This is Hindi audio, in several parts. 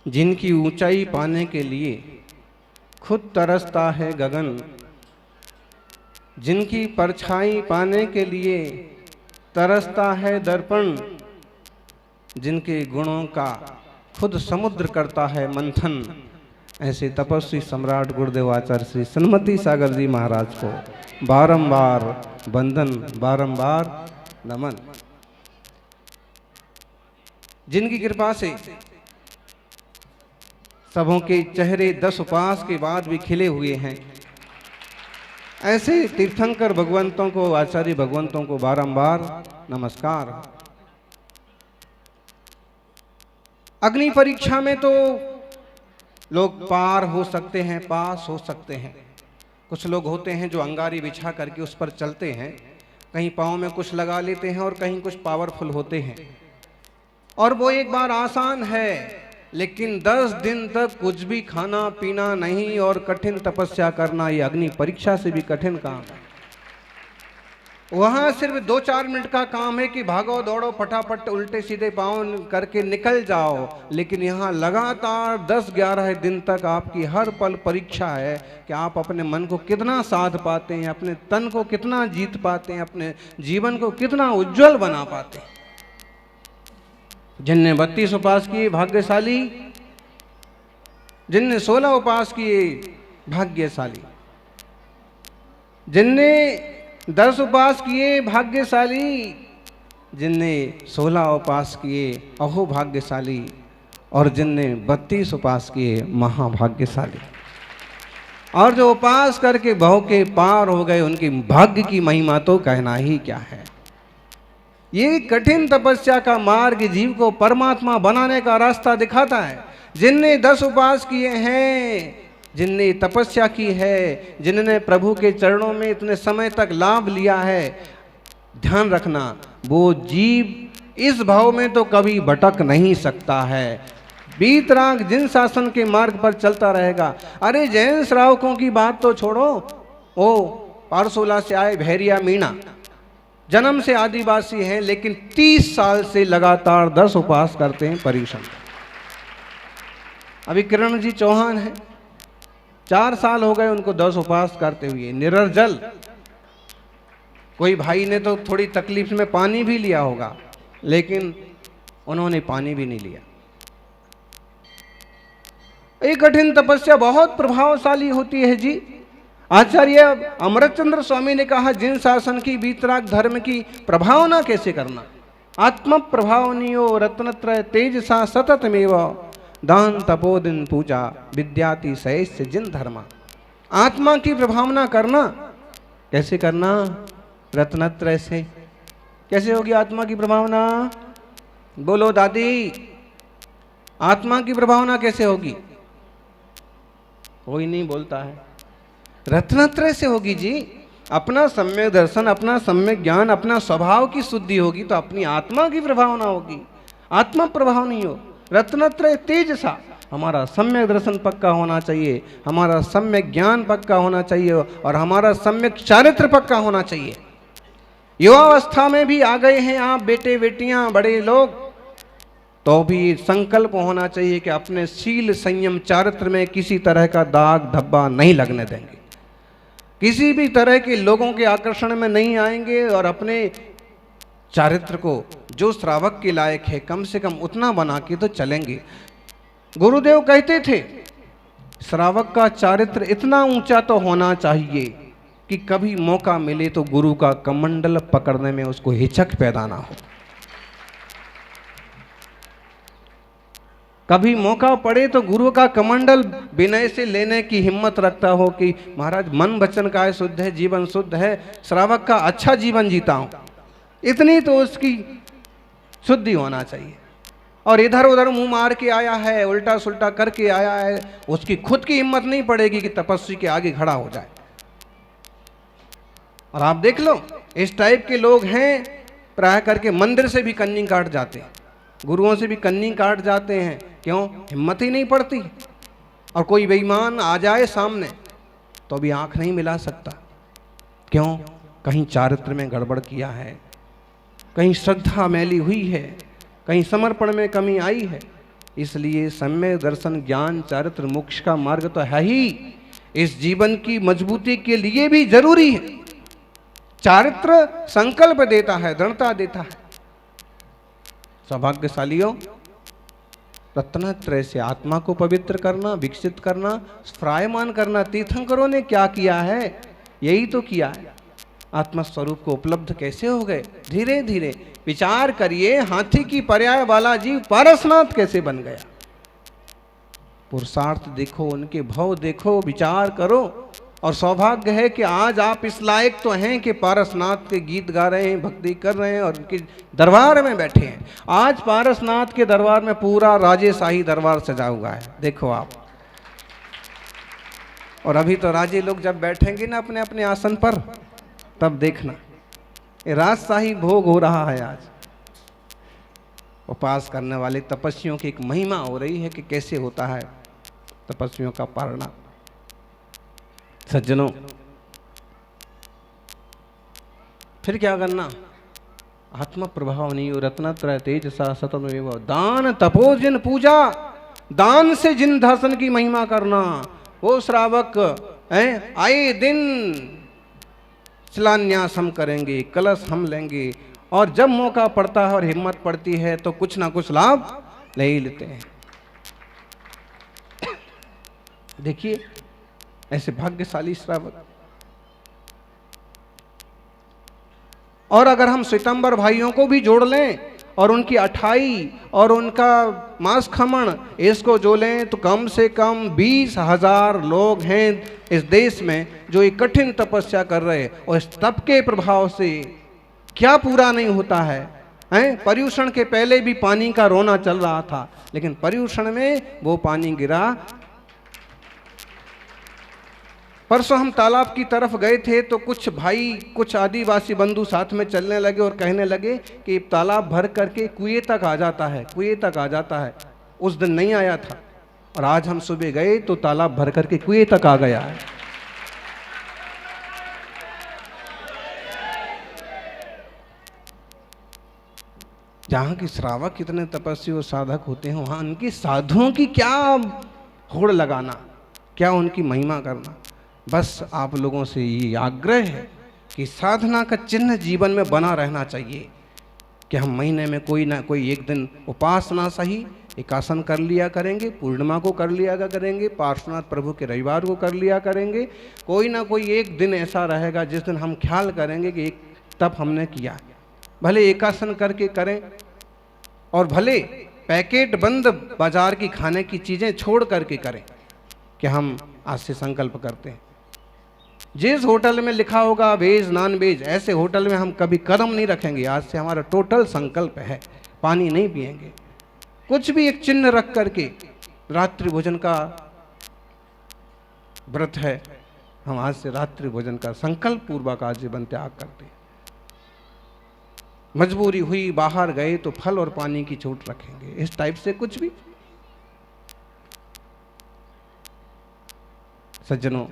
जिनकी ऊंचाई पाने के लिए खुद तरसता है गगन, जिनकी परछाई पाने के लिए तरसता है दर्पण, जिनके गुणों का खुद समुद्र करता है मंथन, ऐसे तपस्वी सम्राट गुरुदेव आचार्य श्री सन्मति सागर जी महाराज को बारंबार वंदन, बारंबार नमन। जिनकी कृपा से सबों के चेहरे 10 उपास के बाद भी खिले हुए हैं, ऐसे तीर्थंकर भगवंतों को, आचार्य भगवंतों को बारंबार नमस्कार। अग्नि परीक्षा में तो लोग पार हो सकते हैं, पास हो सकते हैं। कुछ लोग होते हैं जो अंगारी बिछा करके उस पर चलते हैं, कहीं पाँव में कुछ लगा लेते हैं और कहीं कुछ पावरफुल होते हैं, और वो एक बार आसान है, लेकिन 10 दिन तक कुछ भी खाना पीना नहीं और कठिन तपस्या करना, ये अग्नि परीक्षा से भी कठिन काम है। वहां सिर्फ 2-4 मिनट का काम है कि भागो दौड़ो फटाफट उल्टे सीधे पाँव करके निकल जाओ, लेकिन यहाँ लगातार 10-11 दिन तक आपकी हर पल परीक्षा है कि आप अपने मन को कितना साध पाते हैं, अपने तन को कितना जीत पाते हैं, अपने जीवन को कितना उज्जवल बना पाते हैं। जिनने 32 उपास किए भाग्यशाली, जिनने 16 उपास किए भाग्यशाली, जिनने 10 उपास किए भाग्यशाली, जिनने 16 उपास किए अहो भाग्यशाली, और जिनने 32 उपास किए महाभाग्यशाली। और जो उपास करके भव के पार हो गए, उनकी भाग्य की महिमा तो कहना ही क्या है। ये कठिन तपस्या का मार्ग जीव को परमात्मा बनाने का रास्ता दिखाता है। जिनने 10 उपास किए हैं, जिनने तपस्या की है, जिन्होंने प्रभु के चरणों में इतने समय तक लाभ लिया है, ध्यान रखना वो जीव इस भाव में तो कभी भटक नहीं सकता है। बीतराग जिन शासन के मार्ग पर चलता रहेगा। अरे जैन श्रावकों की बात तो छोड़ो, ओ पारसोला से आए भैरिया मीणा जन्म से आदिवासी हैं, लेकिन 30 साल से लगातार 10 उपास करते हैं परिश्रम। अभी किरण जी चौहान हैं, 4 साल हो गए उनको 10 उपास करते हुए निरर्जल। कोई भाई ने तो थोड़ी तकलीफ में पानी भी लिया होगा, लेकिन उन्होंने पानी भी नहीं लिया। एक कठिन तपस्या बहुत प्रभावशाली होती है जी। आचार्य अमृतचंद्र स्वामी ने कहा, जिन शासन की बीतराग धर्म की प्रभावना कैसे करना। आत्म प्रभावनियो रत्नत्रय तेज सा सततमेव दान तपोदिन पूजा विद्याति सैस्य जिन धर्मा। आत्मा की प्रभावना करना कैसे करना? रत्नत्रय से। कैसे होगी आत्मा की प्रभावना? बोलो दादी, आत्मा की प्रभावना कैसे होगी? कोई नहीं बोलता है। रत्नत्रय से होगी जी। अपना सम्यक दर्शन, अपना सम्यक ज्ञान, अपना स्वभाव की शुद्धि होगी तो अपनी आत्मा की प्रभावना होगी। आत्मा प्रभाव नहीं हो। रत्नत्रय तेज सा, हमारा सम्यक दर्शन पक्का होना चाहिए, हमारा सम्यक ज्ञान पक्का होना चाहिए, और हमारा सम्यक चारित्र पक्का होना चाहिए। युवावस्था में भी आ गए हैं आप बेटे बेटियां बड़े लोग, तो भी संकल्प होना चाहिए कि अपने शील संयम चारित्र में किसी तरह का दाग धब्बा नहीं लगने देंगे, किसी भी तरह के लोगों के आकर्षण में नहीं आएंगे, और अपने चारित्र को जो श्रावक के लायक है कम से कम उतना बना के तो चलेंगे। गुरुदेव कहते थे श्रावक का चारित्र इतना ऊंचा तो होना चाहिए कि कभी मौका मिले तो गुरु का कमंडल पकड़ने में उसको हिचक पैदा ना हो। कभी मौका पड़े तो गुरु का कमंडल विनय से लेने की हिम्मत रखता हो कि महाराज मन वचन काय शुद्ध है, जीवन शुद्ध है, श्रावक का अच्छा जीवन जीता हूं, इतनी तो उसकी शुद्धि होना चाहिए। और इधर उधर मुंह मार के आया है, उल्टा सुल्टा करके आया है, उसकी खुद की हिम्मत नहीं पड़ेगी कि तपस्वी के आगे खड़ा हो जाए। और आप देख लो इस टाइप के लोग हैं, प्राय करके मंदिर से भी कन्नी काट जाते हैं, गुरुओं से भी कन्नी काट जाते हैं। क्यों? हिम्मत ही नहीं पड़ती। और कोई बेईमान आ जाए सामने तो भी आंख नहीं मिला सकता। क्यों? कहीं चारित्र में गड़बड़ किया है, कहीं श्रद्धा मैली हुई है, कहीं समर्पण में कमी आई है। इसलिए सम्यक दर्शन, ज्ञान, चारित्र, मोक्ष का मार्ग तो है ही, इस जीवन की मजबूती के लिए भी जरूरी है। चारित्र संकल्प देता है, दृढ़ता देता है। सौभाग्यशालियों, रत्नत्रय से आत्मा को पवित्र करना, विकसित करना, स्फुरायमान करना तीर्थंकरों ने क्या किया है? यही तो किया है। आत्मा स्वरूप को उपलब्ध कैसे हो गए? धीरे धीरे विचार करिए, हाथी की पर्याय वाला जीव पारसनाथ कैसे बन गया? पुरुषार्थ देखो, उनके भव देखो, विचार करो। और सौभाग्य है कि आज आप इस लायक तो हैं कि पारसनाथ के गीत गा रहे हैं, भक्ति कर रहे हैं और उनके दरबार में बैठे हैं। आज पारसनाथ के दरबार में पूरा राजेशाही दरबार सजा हुआ है, देखो आप। और अभी तो राजे लोग जब बैठेंगे ना अपने अपने आसन पर, तब देखना ये राजशाही भोग हो रहा है। आज उपास करने वाले तपस्वियों की एक महिमा हो रही है कि कैसे होता है तपस्वियों का पारणा। सज्जनों, फिर क्या करना? आत्म प्रभाव नहीं हो, रत्नत्रय तेज सा सतमेव दान तपो जिन पूजा, दान से जिन दर्शन की महिमा करना। वो श्रावक हैं, आए दिन शिलान्यास हम करेंगे, कलश हम लेंगे, और जब मौका पड़ता है और हिम्मत पड़ती है तो कुछ ना कुछ लाभ ले ही लेते हैं। देखिए ऐसे भाग्यशाली श्रावक। और अगर हम श्वेतांबर भाइयों को भी जोड़ लें और उनकी अठाई और उनका मांस खमन इसको जो लें तो कम से कम 20,000 लोग हैं इस देश में जो एक कठिन तपस्या कर रहे हैं। और इस तप के प्रभाव से क्या पूरा नहीं होता है, हैं? पर्यूषण के पहले भी पानी का रोना चल रहा था, लेकिन पर्यूषण में वो पानी गिरा। परसों हम तालाब की तरफ गए थे तो कुछ भाई, कुछ आदिवासी बंधु साथ में चलने लगे और कहने लगे कि तालाब भर करके कुएं तक आ जाता है, कुएं तक आ जाता है। उस दिन नहीं आया था और आज हम सुबह गए तो तालाब भर करके कुएं तक आ गया है। जहाँ की श्रावक कितने तपस्वी और साधक होते हैं, वहाँ उनकी साधुओं की क्या होड़ लगाना, क्या उनकी महिमा करना। बस आप लोगों से ये आग्रह है कि साधना का चिन्ह जीवन में बना रहना चाहिए कि हम महीने में कोई ना कोई एक दिन उपासना सही एकासन कर लिया करेंगे, पूर्णिमा को कर लिया करेंगे, पार्श्वनाथ प्रभु के रविवार को कर लिया करेंगे। कोई ना कोई एक दिन ऐसा रहेगा जिस दिन हम ख्याल करेंगे कि एक तप हमने किया। भले एकासन करके करें और भले पैकेट बंद बाजार की खाने की चीज़ें छोड़ करके करें कि हम आज से संकल्प करते हैं। जिस होटल में लिखा होगा वेज नॉन वेज, ऐसे होटल में हम कभी कदम नहीं रखेंगे। आज से हमारा टोटल संकल्प है, पानी नहीं पिएंगे। कुछ भी एक चिन्ह रख करके, रात्रि भोजन का व्रत है, हम आज से रात्रि भोजन का संकल्प पूर्वक आज जीवन त्याग करते हैं। मजबूरी हुई बाहर गए तो फल और पानी की छूट रखेंगे, इस टाइप से कुछ भी। सज्जनों,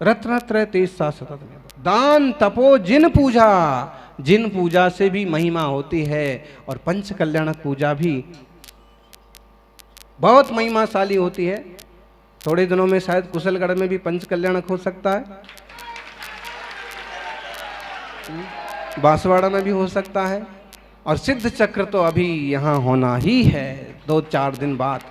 रत्नत्रय तेज सा सतत में दान तपो जिन पूजा, जिन पूजा से भी महिमा होती है। और पंच कल्याणक पूजा भी बहुत महिमाशाली होती है। थोड़े दिनों में शायद कुशलगढ़ में भी पंच कल्याणक हो सकता है, बांसवाड़ा में भी हो सकता है, और सिद्ध चक्र तो अभी यहाँ होना ही है 2-4 दिन बाद।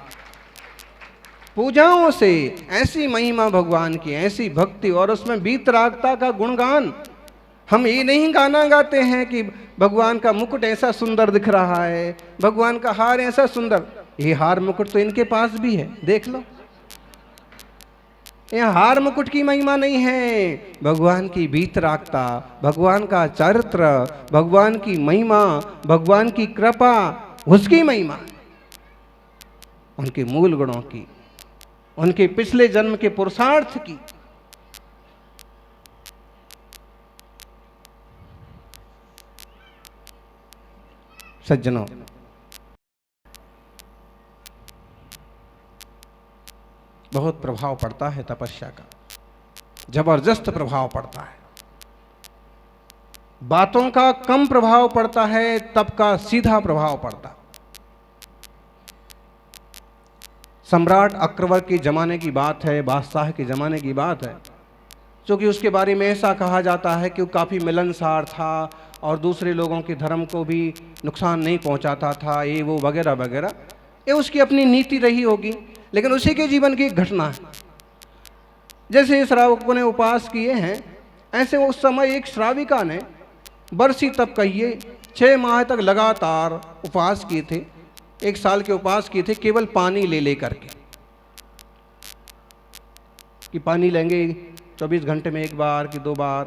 पूजाओं से ऐसी महिमा भगवान की, ऐसी भक्ति और उसमें वीतरागता का गुणगान। हम ये नहीं गाना गाते हैं कि भगवान का मुकुट ऐसा सुंदर दिख रहा है, भगवान का हार ऐसा सुंदर। ये हार मुकुट तो इनके पास भी है, देख लो। ये हार मुकुट की महिमा नहीं है, भगवान की वीतरागता, भगवान का चरित्र, भगवान की महिमा, भगवान की कृपा, उसकी महिमा, उनके मूल गुणों की, उनके पिछले जन्म के पुरुषार्थ की। सज्जनों, बहुत प्रभाव पड़ता है तपस्या का, जबरदस्त प्रभाव पड़ता है। बातों का कम प्रभाव पड़ता है, तप का सीधा प्रभाव पड़ता। सम्राट अकबर के ज़माने की बात है, बादशाह के ज़माने की बात है, क्योंकि उसके बारे में ऐसा कहा जाता है कि वो काफ़ी मिलनसार था और दूसरे लोगों के धर्म को भी नुकसान नहीं पहुंचाता था, ये वो वगैरह वगैरह। ये उसकी अपनी नीति रही होगी, लेकिन उसी के जीवन की एक घटना है। जैसे श्रावकों ने उपवास किए हैं, ऐसे उस समय एक श्राविका ने बरसी तप कहिए 6 माह तक लगातार उपवास किए थे, 1 साल के उपवास किए थे, केवल पानी ले ले करके, कि पानी लेंगे 24 घंटे में 1 बार कि 2 बार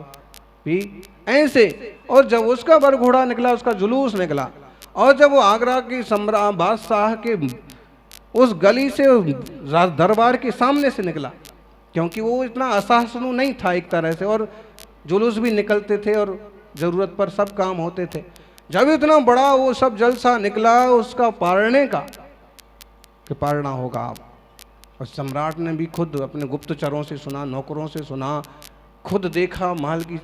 भी ऐसे। और जब उसका बरघोड़ा निकला, उसका जुलूस निकला, और जब वो आगरा के सम्राट बादशाह के उस गली से दरबार के सामने से निकला, क्योंकि वो इतना असहिष्णु नहीं था एक तरह से, और जुलूस भी निकलते थे और ज़रूरत पर सब काम होते थे। जब इतना बड़ा वो सब जलसा निकला उसका पारने का, कि पारना होगा आप, और सम्राट ने भी खुद अपने गुप्तचरों से सुना, नौकरों से सुना, खुद देखा महल की,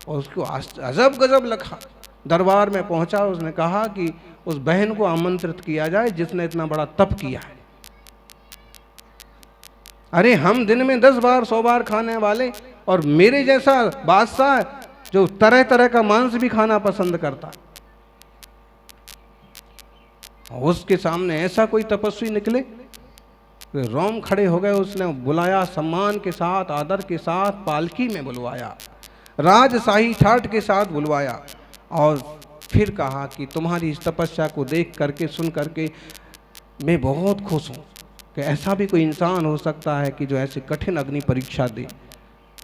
और उसको अजब गजब लगा। दरबार में पहुंचा, उसने कहा कि उस बहन को आमंत्रित किया जाए जिसने इतना बड़ा तप किया है। अरे हम दिन में 10 बार 100 बार खाने वाले, और मेरे जैसा बादशाह जो तरह तरह का मांस भी खाना पसंद करता, उसके सामने ऐसा कोई तपस्वी निकले, रोम खड़े हो गए। उसने बुलाया, सम्मान के साथ, आदर के साथ, पालकी में बुलवाया, राजशाही ठाट के साथ बुलवाया, और फिर कहा कि तुम्हारी इस तपस्या को देख करके, सुन करके मैं बहुत खुश हूँ कि ऐसा भी कोई इंसान हो सकता है कि जो ऐसे कठिन अग्नि परीक्षा दे,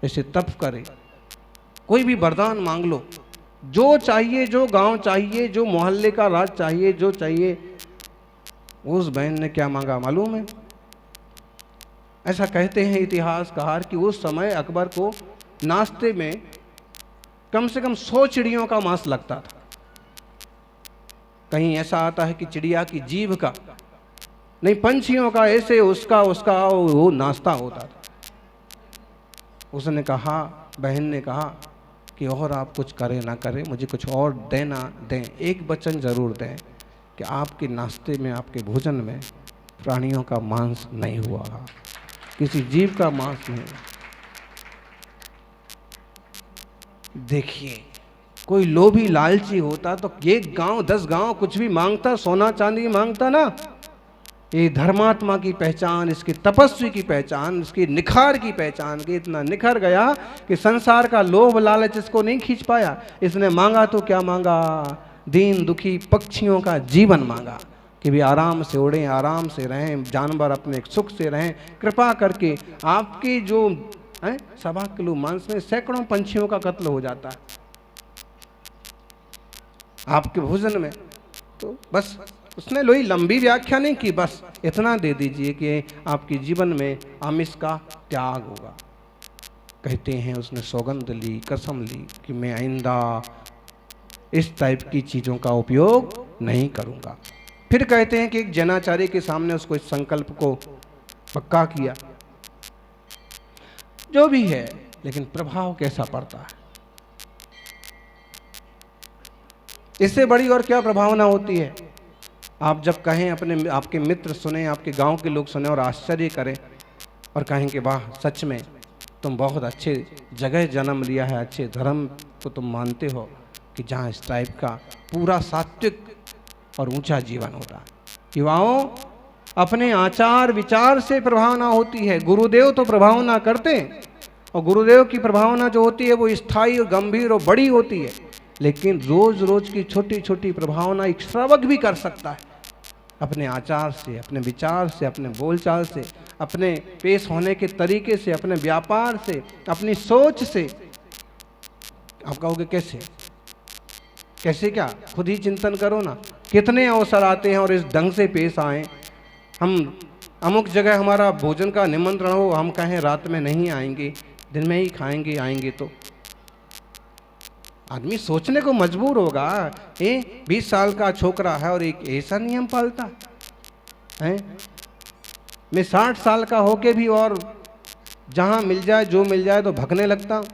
ऐसे तप करे। कोई भी वरदान मांग लो, जो चाहिए, जो गांव चाहिए, जो मोहल्ले का राज चाहिए, जो चाहिए। उस बहन ने क्या मांगा मालूम है? ऐसा कहते हैं इतिहासकार कि उस समय अकबर को नाश्ते में कम से कम 100 चिड़ियों का मांस लगता था। कहीं ऐसा आता है कि चिड़िया की जीभ का नहीं, पंछियों का, ऐसे उसका वो नाश्ता होता था। उसने कहा, बहन ने कहा कि और आप कुछ करें ना करें, मुझे कुछ और देना दें, एक वचन जरूर दें कि आपके नाश्ते में, आपके भोजन में प्राणियों का मांस नहीं हुआ, किसी जीव का मांस नहीं। देखिए, कोई लोभी लालची होता तो 1 गांव 10 गांव कुछ भी मांगता, सोना चांदी मांगता ना। ये धर्मात्मा की पहचान, इसकी तपस्वी की पहचान, इसकी निखार की पहचान, कि इतना निखर गया कि संसार का लोभ लालच इसको नहीं खींच पाया। इसने मांगा तो क्या मांगा? दीन दुखी पक्षियों का जीवन मांगा, कि भी आराम से उड़ें, आराम से रहें, जानवर अपने सुख से रहें। कृपा करके आपकी जो 1.25 किलो मांस में सैकड़ों पंछियों का कत्ल हो जाता है आपके भोजन में। तो बस उसने लोई लंबी व्याख्या नहीं की, बस इतना दे दीजिए कि आपके जीवन में आमिष का त्याग होगा। कहते हैं उसने सौगंध ली, कसम ली कि मैं आइंदा इस टाइप की चीज़ों का उपयोग नहीं करूँगा। फिर कहते हैं कि एक जनाचार्य के सामने उसको इस संकल्प को पक्का किया। जो भी है, लेकिन प्रभाव कैसा पड़ता है, इससे बड़ी और क्या प्रभावना होती है। आप जब कहें, अपने आपके मित्र सुने, आपके गांव के लोग सुने और आश्चर्य करें और कहें कि वाह, सच में तुम बहुत अच्छे जगह जन्म लिया है, अच्छे धर्म को तुम मानते हो, कि जहाँ इस टाइप का पूरा सात्विक और ऊंचा जीवन होता है। युवाओं, अपने आचार विचार से प्रभावना होती है। गुरुदेव तो प्रभावना करते हैं, और गुरुदेव की प्रभावना जो होती है वो स्थायी और गंभीर और बड़ी होती है। लेकिन रोज रोज की छोटी छोटी प्रभावना एक श्रावक भी कर सकता है, अपने आचार से, अपने विचार से, अपने बोलचाल से, अपने पेश होने के तरीके से, अपने व्यापार से, अपनी सोच से। आप कहोगे कैसे? कैसे क्या? खुद ही चिंतन करो ना। कितने अवसर आते हैं और इस ढंग से पेश आए। हम अमुक जगह हमारा भोजन का निमंत्रण हो, हम कहें रात में नहीं आएंगे, दिन में ही खाएंगे, आएंगे तो आदमी सोचने को मजबूर होगा। 20 साल का छोकरा है और एक ऐसा नियम पालता है। मैं 60 साल का होके भी और जहाँ मिल जाए, जो मिल जाए तो भगने लगता हूँ।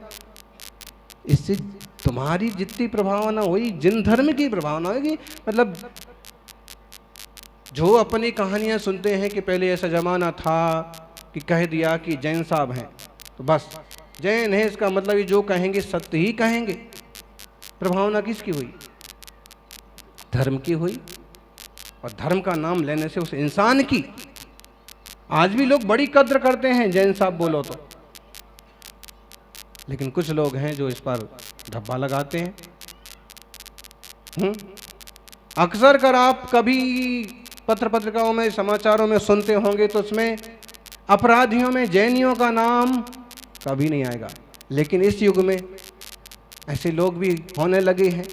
इससे तुम्हारी जितनी प्रभावना हुई, जिन धर्म की प्रभावना होगी, मतलब जो अपनी कहानियां सुनते हैं कि पहले ऐसा जमाना था कि कह दिया कि जैन साहब हैं तो बस जैन है, इसका मतलब ये जो कहेंगे सत्य ही कहेंगे। प्रभावना किसकी हुई? धर्म की हुई। और धर्म का नाम लेने से उस इंसान की आज भी लोग बड़ी कद्र करते हैं, जैन साहब बोलो तो। लेकिन कुछ लोग हैं जो इस पर धब्बा लगाते हैं। अक्सर कर आप कभी पत्र पत्रिकाओं में, समाचारों में सुनते होंगे तो उसमें अपराधियों में जैनियों का नाम कभी नहीं आएगा। लेकिन इस युग में ऐसे लोग भी होने लगे हैं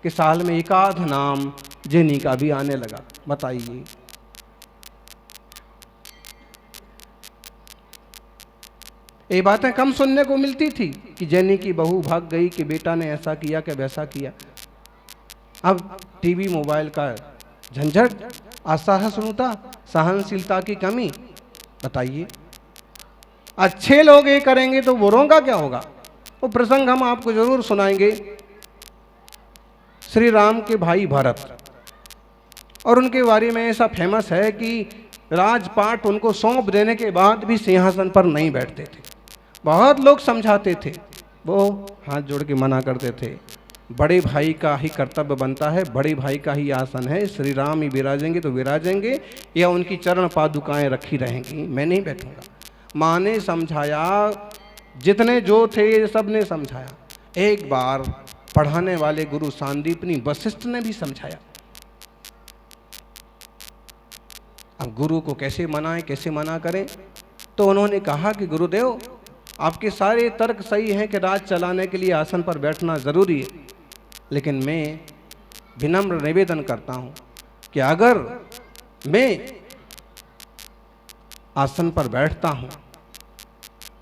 कि साल में एक आध नाम जैनी का भी आने लगा। बताइए, ये बातें कम सुनने को मिलती थी कि जैनी की बहू भाग गई, कि बेटा ने ऐसा किया, कि वैसा किया। अब टीवी मोबाइल का झंझट, असहिष्णुता, सहनशीलता की कमी। बताइए, अच्छे लोग ये करेंगे तो बुरों का क्या होगा? वो प्रसंग हम आपको जरूर सुनाएंगे। श्री राम के भाई भरत, और उनके बारे में ऐसा फेमस है कि राजपाट उनको सौंप देने के बाद भी सिंहासन पर नहीं बैठते थे। बहुत लोग समझाते थे, वो हाथ जोड़ के मना करते थे। बड़े भाई का ही कर्तव्य बनता है, बड़े भाई का ही आसन है। श्री राम ही विराजेंगे तो विराजेंगे, या उनकी चरण पादुकाएं रखी रहेंगी, मैं नहीं बैठूंगा। माँ ने समझाया, जितने जो थे सब ने समझाया। एक बार पढ़ाने वाले गुरु सांदीपनी वशिष्ठ ने भी समझाया। अब गुरु को कैसे मनाएं, कैसे मना करें? तो उन्होंने कहा कि गुरुदेव, आपके सारे तर्क सही हैं कि राज चलाने के लिए आसन पर बैठना जरूरी है, लेकिन मैं विनम्र निवेदन करता हूं कि अगर मैं आसन पर बैठता हूं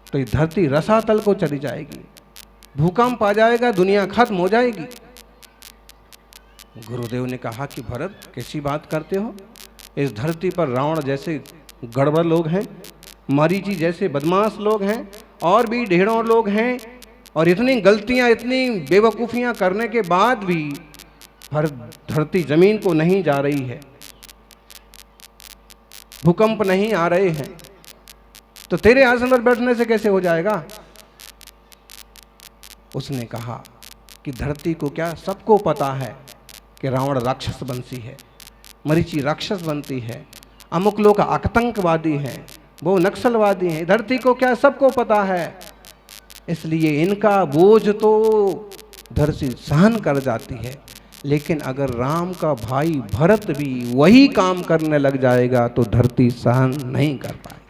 तो ये धरती रसातल को चली जाएगी, भूकंप आ जाएगा, दुनिया खत्म हो जाएगी। गुरुदेव ने कहा कि भरत, कैसी बात करते हो? इस धरती पर रावण जैसे गड़बड़ लोग हैं, मरीचि जैसे बदमाश लोग हैं, और भी ढेरों लोग हैं, और इतनी गलतियां, इतनी बेवकूफ़ियां करने के बाद भी धरती जमीन को नहीं जा रही है, भूकंप नहीं आ रहे हैं, तो तेरे आसन पर बैठने से कैसे हो जाएगा? उसने कहा कि धरती को क्या, सबको पता है कि रावण राक्षस वंशी है, मरीचि राक्षस बनती है, अमुक लोग आतंकवादी हैं, वो नक्सलवादी हैं। धरती को क्या, सबको पता है। इसलिए इनका बोझ तो धरती सहन कर जाती है, लेकिन अगर राम का भाई भरत भी वही काम करने लग जाएगा तो धरती सहन नहीं कर पाएगी।